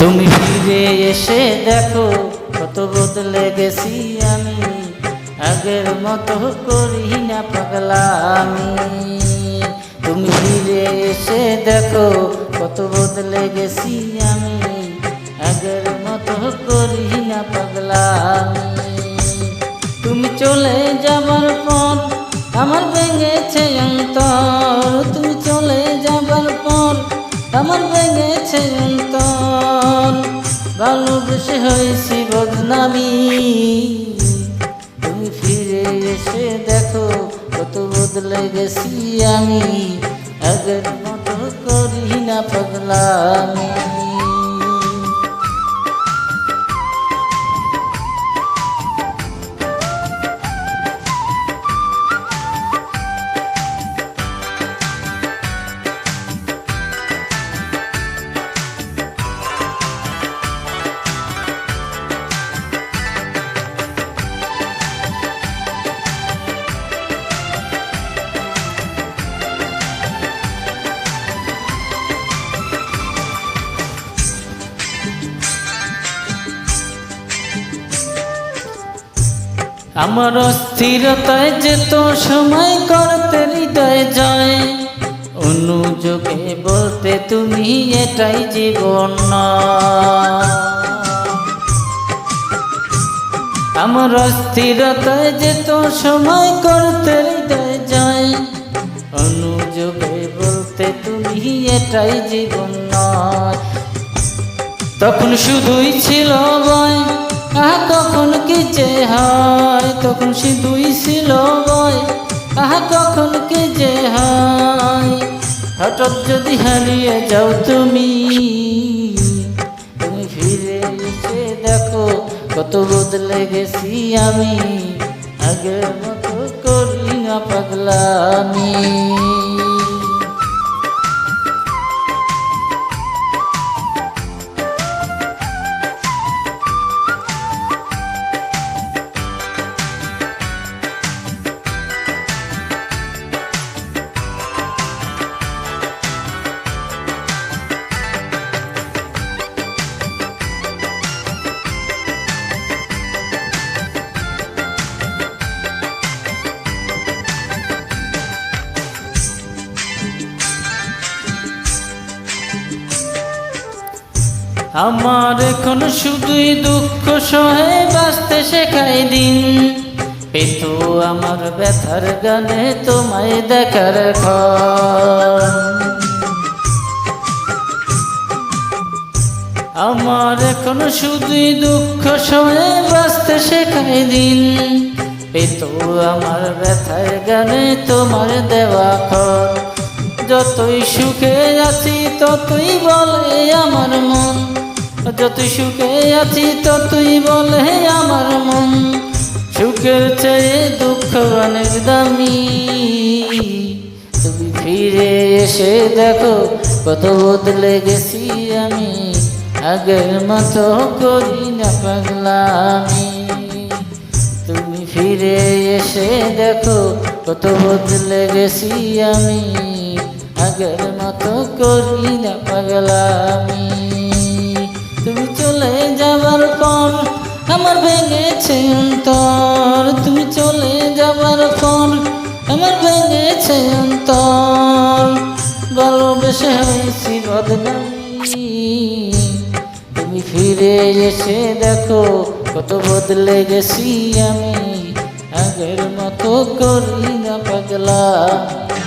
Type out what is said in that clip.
তুমি ফিরে এসে দেখো কত বদলে গেছি আমি, আগের মতো করি না পাগলামি। তুমি ফিরে এসে দেখো কত বদলে গেছি আমি, আগের মতো করি না পাগলামি। তুমি চলে যাবার পর আমার ভেঙেছে অন্তর, তুমি চলে যাবার পর আমার ভেঙেছে অন্তর, ভালোবেসে হয়েছি বদনামি। তুমি ফিরে এসে দেখো কত বদলে গেছি আমি, আগের মতো করি না পাগলামি। আমার অস্থিরতায় যেত সময় করতে হৃদয় জয়, অনুযোগে বলতে তুমি এটাই জীবন নয়। আমার অস্থিরতায় যেত সময় করতে হৃদয় জয়, অনুযোগে বলতে তুমি এটাই জীবন নয়। তখন শুধুই ছিল ভয়, আহা কখন কি যে হয়, তখন শুধুই ছিল ভয়, আহা কখন কি যে হয়। হঠাৎ যদি হারিয়ে যাও তুমি, তুমি ফিরে এসে দেখো কত বদলে গেছি আমি, আগের মতো করি না পাগলামি। আমার এখন শুধুই দুঃখ সহে বাঁচতে শেখাই দিন, পেতো আমার ব্যথার গানে তোমায় দেখার ক্ষণ। আমার এখন শুধুই দুঃখ সহে বাঁচতে শেখাই দিন, পেতো আমার ব্যথার গানে তোমার দেওয়া ক্ষণ। যতই সুখে আছি ততই বলে আমার মন, যতই সুখে আছি ততই বলে আমার মন, সুখের চেয়ে দুঃখ অনেক দামি। তুমি ফিরে এসে দেখো কত বদলে গেছি আমি, আগের মতো করি না পাগলামি। তুমি ফিরে এসে দেখো কত বদলে গেছি আমি, আগের মতো করি না পাগলামি। তুমি চলে যাবার পর আমার ভেঙেছে অন্তর, তুমি চলে যাবার পর আমার ভেঙেছে অন্তর, ভালোবেসে হয়েছি বদনামি। তুমি ফিরে এসে দেখো কত বদলে গেছি আমি, আগের মতো করি না পাগলামি।